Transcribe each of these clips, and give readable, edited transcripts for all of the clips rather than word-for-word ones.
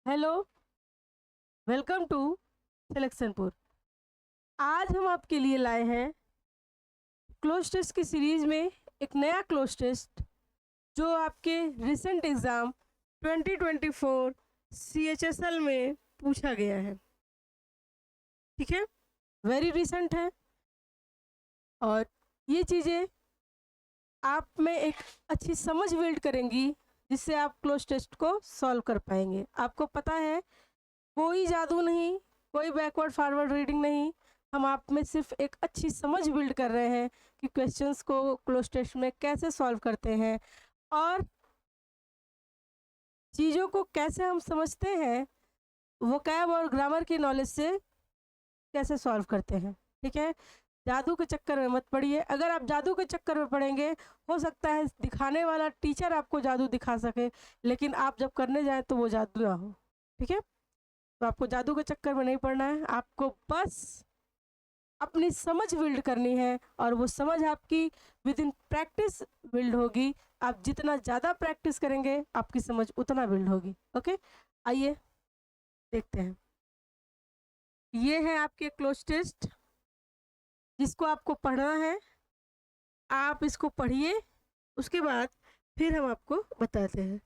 Hello, welcome to सिलेक्शनपुर। आज हम आपके लिए लाए हैं क्लोज टेस्ट की सीरीज में एक नया क्लोज टेस्ट जो आपके रिसेंट एग्ज़ाम 2024 CHSL में पूछा गया है। ठीक है, वेरी रिसेंट है और ये चीज़ें आप में एक अच्छी समझ बिल्ड करेंगी जिससे आप क्लोज टेस्ट को सॉल्व कर पाएंगे। आपको पता है, कोई जादू नहीं, कोई बैकवर्ड फॉरवर्ड रीडिंग नहीं, हम आप में सिर्फ एक अच्छी समझ बिल्ड कर रहे हैं कि क्वेश्चंस को क्लोज टेस्ट में कैसे सॉल्व करते हैं और चीज़ों को कैसे हम समझते हैं, वोकैब और ग्रामर की नॉलेज से कैसे सॉल्व करते हैं। ठीक है, जादू के चक्कर में मत पड़िए। अगर आप जादू के चक्कर में पड़ेंगे, हो सकता है दिखाने वाला टीचर आपको जादू दिखा सके, लेकिन आप जब करने जाएं तो वो जादू ना हो। ठीक है, तो आपको जादू के चक्कर में नहीं पड़ना है, आपको बस अपनी समझ बिल्ड करनी है और वो समझ आपकी विद इन प्रैक्टिस बिल्ड होगी। आप जितना ज़्यादा प्रैक्टिस करेंगे आपकी समझ उतना बिल्ड होगी। ओके, आइए देखते हैं। ये है आपके क्लोज टेस्ट जिसको आपको पढ़ना है। आप इसको पढ़िए, उसके बाद फिर हम आपको बताते हैं।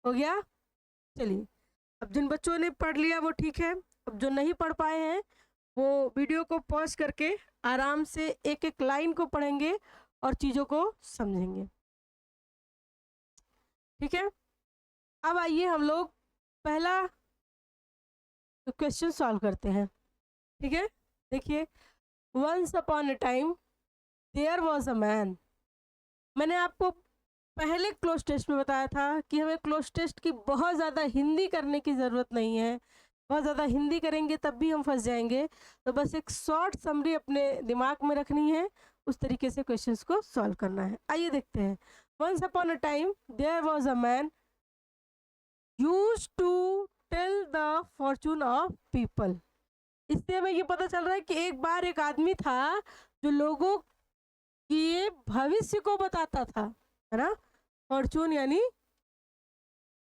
हो गया? चलिए, अब जिन बच्चों ने पढ़ लिया वो ठीक है, अब जो नहीं पढ़ पाए हैं वो वीडियो को पॉज करके आराम से एक एक लाइन को पढ़ेंगे और चीज़ों को समझेंगे। ठीक है, अब आइए हम लोग पहला क्वेश्चन सॉल्व करते हैं। ठीक है, देखिए, once upon a time there was a man. मैंने आपको पहले क्लोज टेस्ट में बताया था कि हमें क्लोज टेस्ट की बहुत ज़्यादा हिंदी करने की ज़रूरत नहीं है। बहुत ज़्यादा हिंदी करेंगे तब भी हम फंस जाएंगे। तो बस एक शॉर्ट समरी अपने दिमाग में रखनी है, उस तरीके से क्वेश्चंस को सॉल्व करना है। आइए देखते हैं। Once upon a time there was a man used to tell the fortune of people. इससे हमें ये पता चल रहा है कि एक बार एक आदमी था जो लोगों के भविष्य को बताता था, है ना। फॉर्चून यानी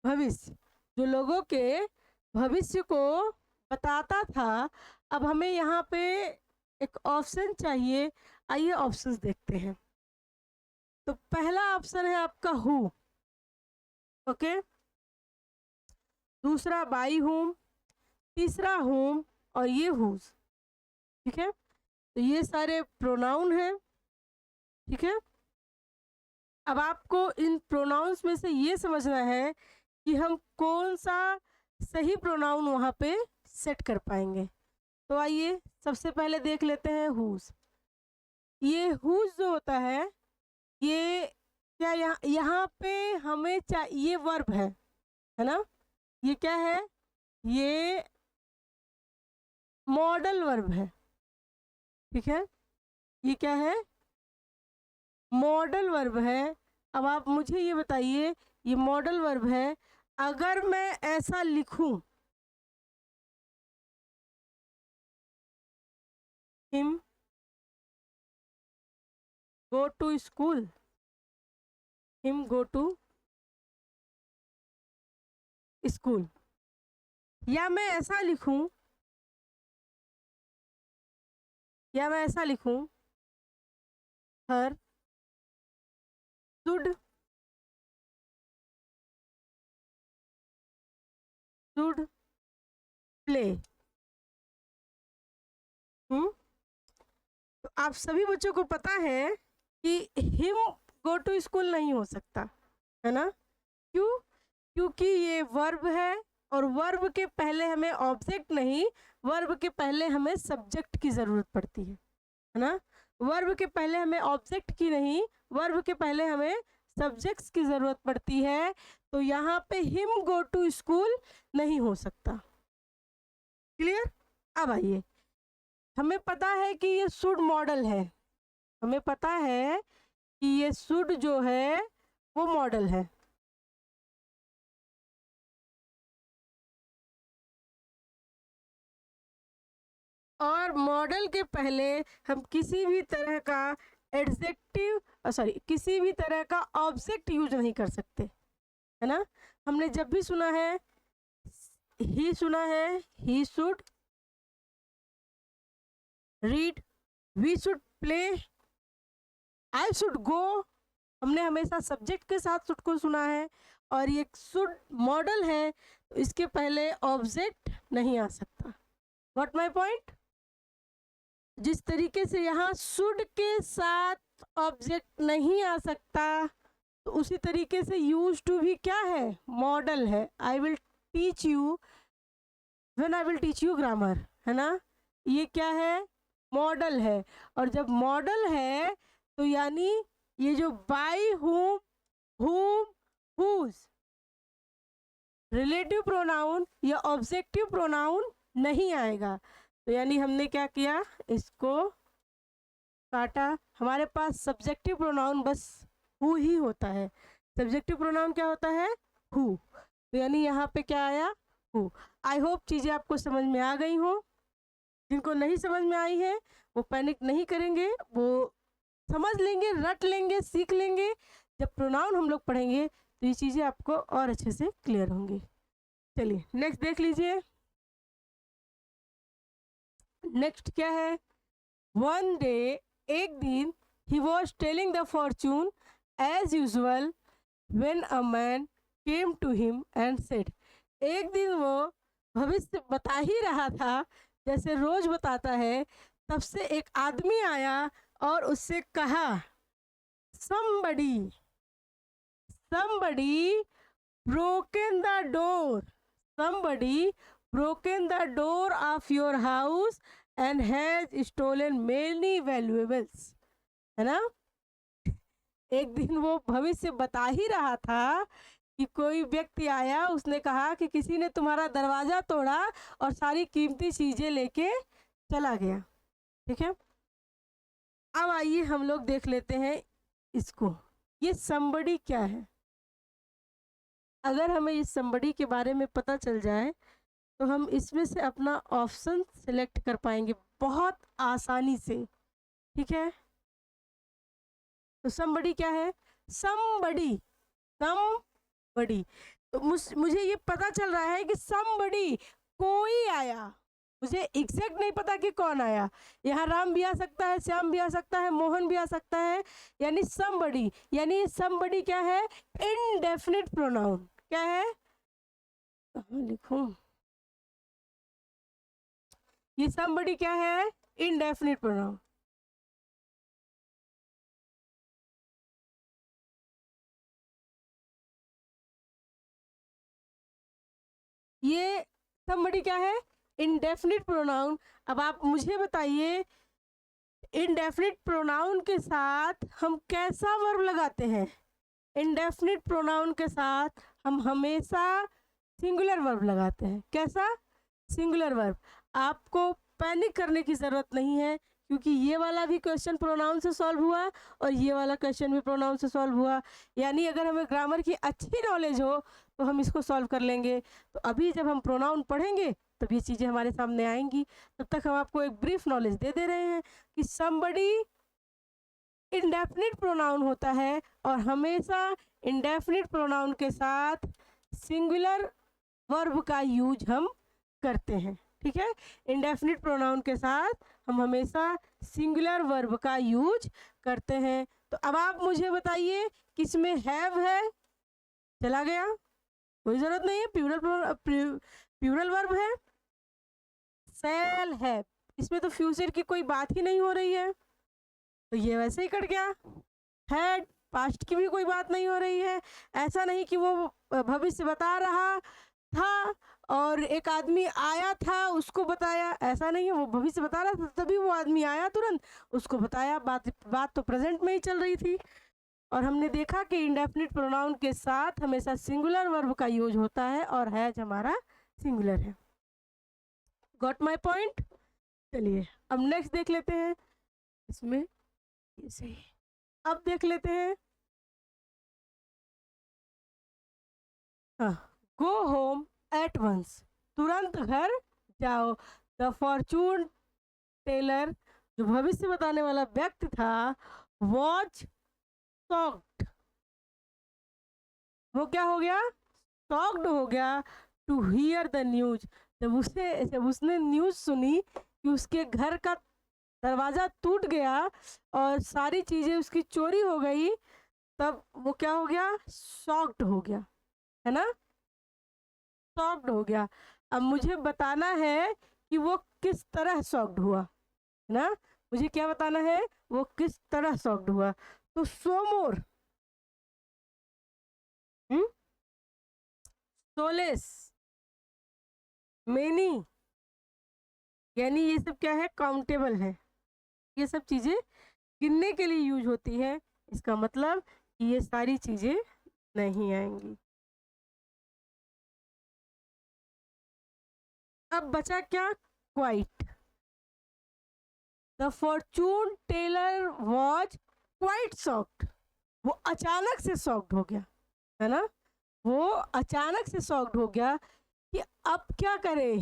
भविष्य, जो लोगों के भविष्य को बताता था। अब हमें यहाँ पे एक ऑप्शन चाहिए। आइए ऑप्शंस देखते हैं। तो पहला ऑप्शन है आपका हु। ओके, दूसरा बाई हुम, तीसरा हुम और ये हुज। ठीक है, तो ये सारे प्रोनाउन हैं। ठीक है, अब आपको इन प्रोनाउंस में से ये समझना है कि हम कौन सा सही प्रोनाउन वहाँ पे सेट कर पाएंगे। तो आइए सबसे पहले देख लेते हैं हुज। ये हुज जो होता है, ये क्या यहाँ यहाँ पे हमें ये वर्ब है ना। ये क्या है? ये मॉडल वर्ब है। ठीक है, ये क्या है? मॉडल वर्ब है। अब आप मुझे ये बताइए, ये मॉडल वर्ब है, अगर मैं ऐसा लिखूं, him go to school, him go to school, या मैं ऐसा लिखूं, या मैं ऐसा लिखूं, her should should play. Hmm, तो आप सभी बच्चों को पता है कि हिम गो टू स्कूल नहीं हो सकता, है ना। क्यों? क्योंकि ये वर्ब है और वर्ब के पहले हमें ऑब्जेक्ट नहीं, वर्ब के पहले हमें सब्जेक्ट की ज़रूरत पड़ती है ना। वर्ब के पहले हमें ऑब्जेक्ट की नहीं, वर्ब के पहले हमें सब्जेक्ट्स की ज़रूरत पड़ती है। तो यहाँ pay him go to school नहीं हो सकता। क्लियर? अब आइए, हमें पता है कि ये शुड मॉडल है, हमें पता है कि ये शुड जो है वो मॉडल है। और मॉडल के पहले हम किसी भी तरह का किसी भी तरह का ऑब्जेक्ट यूज नहीं कर सकते, है ना। हमने जब भी सुना है ही, सुना है he should read, we should play, I should go, हमने हमेशा सब्जेक्ट के साथ शुड को सुना है। और ये शुड मॉडल है तो इसके पहले ऑब्जेक्ट नहीं आ सकता। What my point? जिस तरीके से यहाँ शुड के साथ ऑब्जेक्ट नहीं आ सकता, तो उसी तरीके से यूज टू भी क्या है? मॉडल है। I will teach you when I will teach you grammar, है ना। ये क्या है? मॉडल है। और जब मॉडल है तो यानी ये जो by whom, whose, relative pronoun या ऑब्जेक्टिव प्रोनाउन नहीं आएगा। तो यानी हमने क्या किया? इसको काटा। हमारे पास सब्जेक्टिव प्रोनाउन बस हु ही होता है। सब्जेक्टिव प्रोनाउन क्या होता है? हु। तो यानी यहाँ पे क्या आया? हु। आई होप चीज़ें आपको समझ में आ गई हो। जिनको नहीं समझ में आई है वो पैनिक नहीं करेंगे, वो समझ लेंगे, रट लेंगे, सीख लेंगे। जब प्रोनाउन हम लोग पढ़ेंगे तो ये चीज़ें आपको और अच्छे से क्लियर होंगी। चलिए नेक्स्ट देख लीजिए। नेक्स्ट क्या है? वन डे, एक दिन, he was telling the fortune as usual when a man came to him and said. एक दिन वो भविष्य बता ही रहा था जैसे रोज बताता है। तब से एक आदमी आया और उससे कहा, somebody broken the door, somebody broken the door of your house and has stolen many valuables, है ना। एक दिन वो भविष्य बता ही रहा था कि कोई व्यक्ति आया, उसने कहा कि किसी ने तुम्हारा दरवाजा तोड़ा और सारी कीमती चीजें लेके चला गया। ठीक है, अब आइए हम लोग देख लेते हैं इसको। ये somebody क्या है? अगर हमें इस somebody के बारे में पता चल जाए तो हम इसमें से अपना ऑप्शन सिलेक्ट कर पाएंगे बहुत आसानी से। ठीक है, तो somebody क्या है? somebody तो मुझे ये पता चल रहा है कि somebody कोई आया। मुझे एग्जैक्ट नहीं पता कि कौन आया। यहाँ राम भी आ सकता है, श्याम भी आ सकता है, मोहन भी आ सकता है। यानी somebody, यानी somebody क्या है? Indefinite pronoun. क्या है? कहाँ लिखूं? ये somebody क्या है? Indefinite pronoun. ये somebody क्या है? Indefinite pronoun. अब आप मुझे बताइए, इनडेफिनिट प्रोनाउन के साथ हम कैसा वर्ब लगाते हैं? इनडेफिनिट प्रोनाउन के साथ हम हमेशा सिंगुलर वर्ब लगाते हैं। कैसा? Singular verb. आपको पैनिक करने की ज़रूरत नहीं है, क्योंकि ये वाला भी क्वेश्चन प्रोनाउन से सॉल्व हुआ और ये वाला क्वेश्चन भी प्रोनाउन से सॉल्व हुआ। यानी अगर हमें ग्रामर की अच्छी नॉलेज हो तो हम इसको सॉल्व कर लेंगे। तो अभी जब हम प्रोनाउन पढ़ेंगे तब ये चीज़ें हमारे सामने आएंगी। तब तक हम आपको एक ब्रीफ नॉलेज दे रहे हैं कि somebody इंडेफिनिट प्रोनाउन होता है और हमेशा इंडेफिनिट प्रोनाउन के साथ सिंगुलर वर्ब का यूज हम करते हैं। ठीक है, इंडेफिनिट प्रोनाउन के साथ हम हमेशा सिंगुलर वर्ब का यूज करते हैं। तो अब आप मुझे बताइए किसमें हैव है? चला गया, कोई ज़रूरत नहीं है। प्लूरल वर्ब है, शैल हैव। इसमें तो फ्यूचर की कोई बात ही नहीं हो रही है, तो ये वैसे ही कट गया। हैड, पास्ट की भी कोई बात नहीं हो रही है। ऐसा नहीं कि वो भविष्य बता रहा था और एक आदमी आया था उसको बताया, ऐसा नहीं है। वो भविष्य बता रहा था तभी वो आदमी आया, तुरंत उसको बताया। बात तो प्रेजेंट में ही चल रही थी। और हमने देखा कि इंडेफिनिट प्रोनाउन के साथ हमेशा सिंगुलर वर्ब का यूज होता है और हैज हमारा सिंगुलर है। Got my point? चलिए अब नेक्स्ट देख लेते हैं। इसमें ये सही, अब देख लेते हैं। हाँ, गो होम एट वंस, तुरंत घर जाओ। द फॉर्चून टेलर, जो भविष्य बताने वाला व्यक्ति था, वॉज शॉक्ड, वो क्या हो गया, शॉक्ड हो गया टू हियर द न्यूज, जब उसने न्यूज सुनी कि उसके घर का दरवाजा टूट गया और सारी चीजें उसकी चोरी हो गई, तब वो क्या हो गया, शॉक्ड हो गया, है ना, शॉक्ड हो गया। अब मुझे बताना है कि वो किस तरह शॉक्ड हुआ, है ना, मुझे क्या बताना है, वो किस तरह शॉक्ड हुआ। तो सो मोर, सोलेस, मेनी, यानी ये सब क्या है, काउंटेबल है, ये सब चीजें गिनने के लिए यूज होती है, इसका मतलब कि ये सारी चीजें नहीं आएंगी। अब बचा क्या, quite. The fortune teller was quite shocked, वो अचानक से शॉक्ड हो गया, है ना, वो अचानक से शॉक्ड हो गया कि अब क्या करे,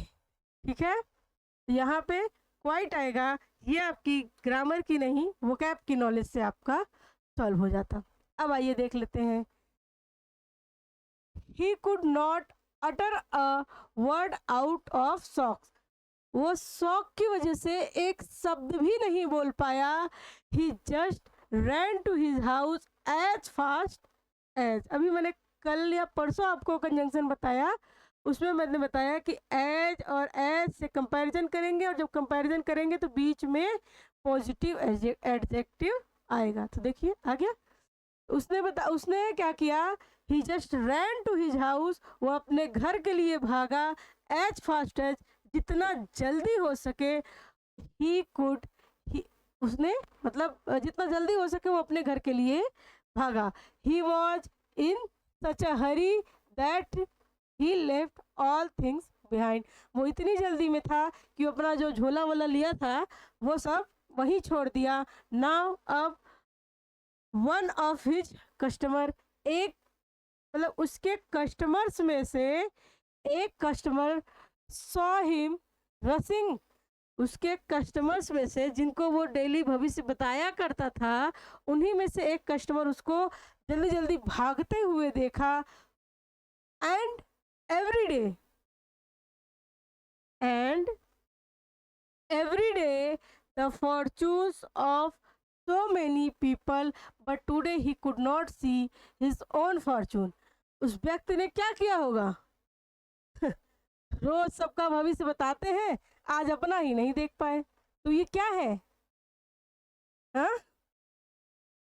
ठीक है, यहाँ पे क्वाइट आएगा, ये आपकी ग्रामर की नहीं वोकैब की नॉलेज से आपका सॉल्व हो जाता। अब आइए देख लेते हैं। He could not utter a word out of shocks, वो शॉक की वजह से एक शब्द भी नहीं बोल पाया। He just ran to his house as fast as, अभी मैंने कल या परसों आपको कंजंक्शन बताया, उसमें मैंने बताया कि एज और एज से कंपैरिजन करेंगे, और जब कंपैरिजन करेंगे तो बीच में पॉजिटिव एडजेक्टिव आएगा। तो देखिए आ गया, उसने क्या किया, he just ran to his house, वो अपने घर के लिए भागा, एज फास्ट एज, जितना जल्दी हो सके, ही कुड, उसने मतलब जितना जल्दी हो सके वो अपने घर के लिए भागा। He was in such a Hari that he left all things behind, वो इतनी जल्दी में था कि वो अपना जो झोला वोला लिया था वो सब वहीं छोड़ दिया। नाउ अब वन ऑफ हिज कस्टमर, एक मतलब उसके कस्टमर्स में से एक कस्टमर, सॉ हिम रसिंग, उसके कस्टमर्स में से जिनको वो डेली भविष्य बताया करता था, उन्हीं में से एक कस्टमर उसको जल्दी जल्दी भागते हुए देखा। And every day, and every day the fortunes of so many people, but today he could not see his own fortune, उस व्यक्ति ने क्या किया होगा रोज सबका भविष्य बताते हैं, आज अपना ही नहीं देख पाए, तो ये क्या है, हाँ,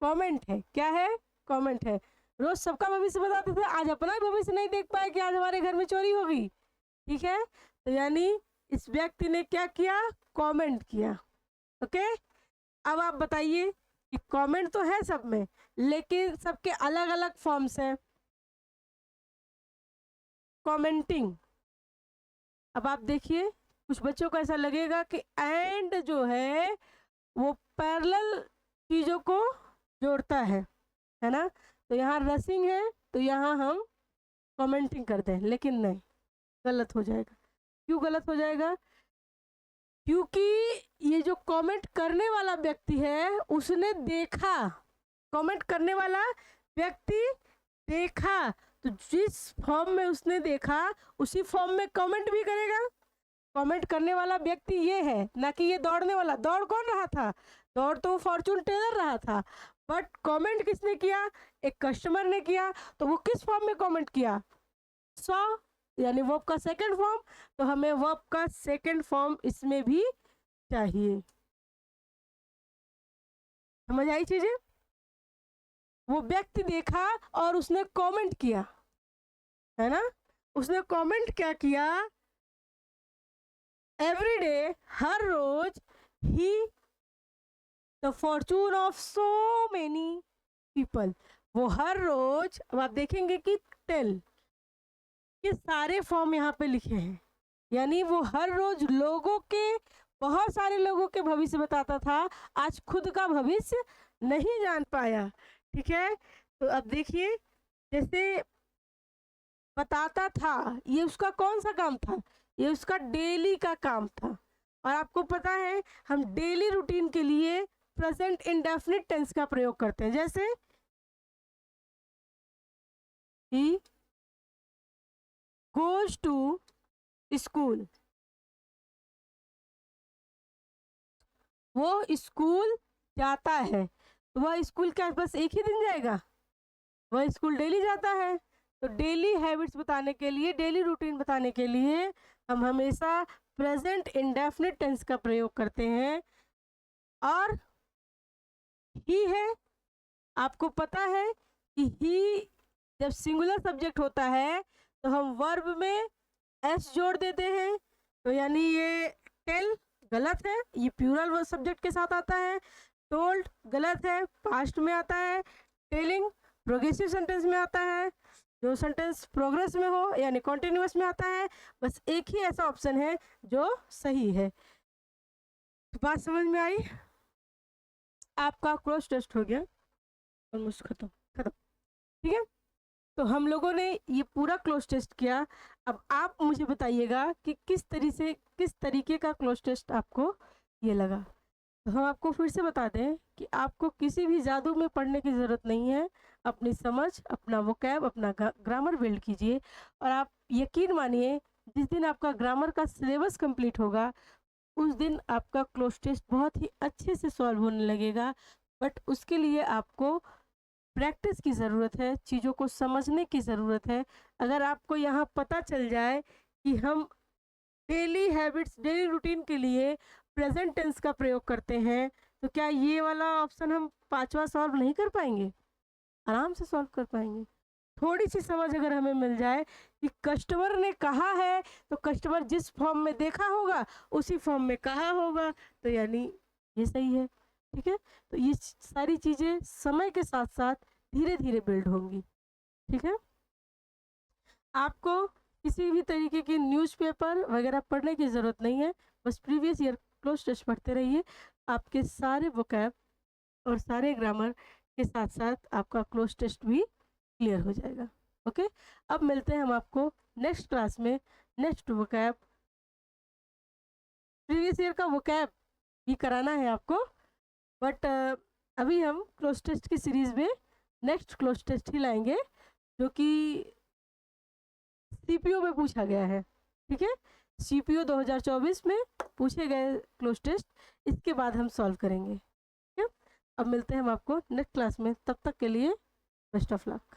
कमेंट है, क्या है, कमेंट है। रोज सबका भविष्य बताते थे, आज अपना ही भविष्य नहीं देख पाए कि आज हमारे घर में चोरी हो गई, ठीक है, तो यानी इस व्यक्ति ने क्या किया, कमेंट किया। ओके, अब आप बताइए कि कमेंट तो है सब में, लेकिन सबके अलग अलग फॉर्म्स हैं। कमेंटिंग, अब आप देखिए कुछ बच्चों को ऐसा लगेगा कि एंड जो है वो पैरेलल चीज़ों को जोड़ता है ना, तो यहाँ रसिंग है तो यहाँ हम कमेंटिंग करते हैं, लेकिन नहीं, गलत हो जाएगा। क्यों गलत हो जाएगा, क्योंकि ये जो कमेंट करने वाला व्यक्ति है उसने देखा, कमेंट करने वाला व्यक्ति देखा, तो जिस फॉर्म में उसने देखा उसी फॉर्म में कमेंट भी करेगा। कमेंट करने वाला व्यक्ति ये है, ना कि ये दौड़ने वाला। दौड़ कौन रहा था, दौड़ तो फॉर्चून टेलर रहा था, बट कमेंट किसने किया, एक कस्टमर ने किया। तो वो किस फॉर्म में कमेंट किया, सॉ, यानी वर्ब का सेकंड फॉर्म, तो हमें वर्ब का सेकंड फॉर्म इसमें भी चाहिए। समझ आई चीजें, वो व्यक्ति देखा और उसने कमेंट किया, है ना, उसने कमेंट क्या किया, एवरी डे, हर रोज, he the fortune of so many people, वो हर रोज, अब आप देखेंगे कि टेल, ये सारे फॉर्म यहाँ पे लिखे हैं, यानी वो हर रोज लोगों के, बहुत सारे लोगों के भविष्य बताता था, आज खुद का भविष्य नहीं जान पाया, ठीक है। तो अब देखिए, जैसे बताता था, ये उसका कौन सा काम था, ये उसका डेली का काम था, और आपको पता है हम डेली रूटीन के लिए प्रेजेंट इंडेफिनिट टेंस का प्रयोग करते हैं, जैसे ही गोज टू स्कूल, वो स्कूल जाता है, तो वह स्कूल क्या बस एक ही दिन जाएगा? वह स्कूल डेली जाता है। तो डेली हैबिट्स बताने के लिए, डेली रूटीन बताने के लिए हम हमेशा प्रेजेंट इंडेफिनिट टेंस का प्रयोग करते हैं। और ही है, आपको पता है कि ही जब सिंगुलर सब्जेक्ट होता है तो हम वर्ब में एस जोड़ देते हैं, तो यानी ये टेल गलत है, ये प्लूरल सब्जेक्ट के साथ आता है। टोल्ड गलत है, पास्ट में आता है। टेलिंग प्रोग्रेसिव सेंटेंस में आता है, जो सेंटेंस प्रोग्रेस में हो यानी कॉन्टिन्यूअस में आता है। बस एक ही ऐसा ऑप्शन है जो सही है। तो बात समझ में आई? आपका क्रॉस टेस्ट हो गया, ऑलमोस्ट खत्म। ठीक है, तो हम लोगों ने ये पूरा क्लोज टेस्ट किया। अब आप मुझे बताइएगा कि किस तरीके का क्लोज टेस्ट आपको ये लगा। तो हम आपको फिर से बता दें कि आपको किसी भी जादू में पढ़ने की ज़रूरत नहीं है। अपनी समझ, अपना वोकैब, अपना ग्रामर बिल्ड कीजिए। और आप यकीन मानिए, जिस दिन आपका ग्रामर का सिलेबस कंप्लीट होगा उस दिन आपका क्लोज टेस्ट बहुत ही अच्छे से सॉल्व होने लगेगा। बट उसके लिए आपको प्रैक्टिस की ज़रूरत है, चीज़ों को समझने की ज़रूरत है। अगर आपको यहाँ पता चल जाए कि हम डेली हैबिट्स, डेली रूटीन के लिए प्रेजेंट टेंस का प्रयोग करते हैं, तो क्या ये वाला ऑप्शन हम 5वां सॉल्व नहीं कर पाएंगे? आराम से सॉल्व कर पाएंगे। थोड़ी सी समझ अगर हमें मिल जाए कि कस्टमर ने कहा है, तो कस्टमर जिस फॉर्म में देखा होगा उसी फॉर्म में कहा होगा, तो यानी ये सही है। ठीक है, तो ये सारी चीज़ें समय के साथ साथ धीरे धीरे बिल्ड होंगी। ठीक है, आपको किसी भी तरीके की न्यूज़पेपर वगैरह पढ़ने की ज़रूरत नहीं है। बस प्रीवियस ईयर क्लोज टेस्ट पढ़ते रहिए, आपके सारे वोकैब और सारे ग्रामर के साथ साथ आपका क्लोज टेस्ट भी क्लियर हो जाएगा। ओके, अब मिलते हैं हम आपको नेक्स्ट क्लास में। नेक्स्ट वोकैब, प्रीवियस ईयर का वोकैब भी कराना है आपको, बट अभी हम क्लोज टेस्ट की सीरीज़ में नेक्स्ट क्लोज टेस्ट ही लाएंगे जो कि सीपीओ में पूछा गया है। ठीक है, सीपीओ 2024 में पूछे गए क्लोज टेस्ट, इसके बाद हम सॉल्व करेंगे। ठीक है, अब मिलते हैं हम आपको नेक्स्ट क्लास में। तब तक के लिए बेस्ट ऑफ लक।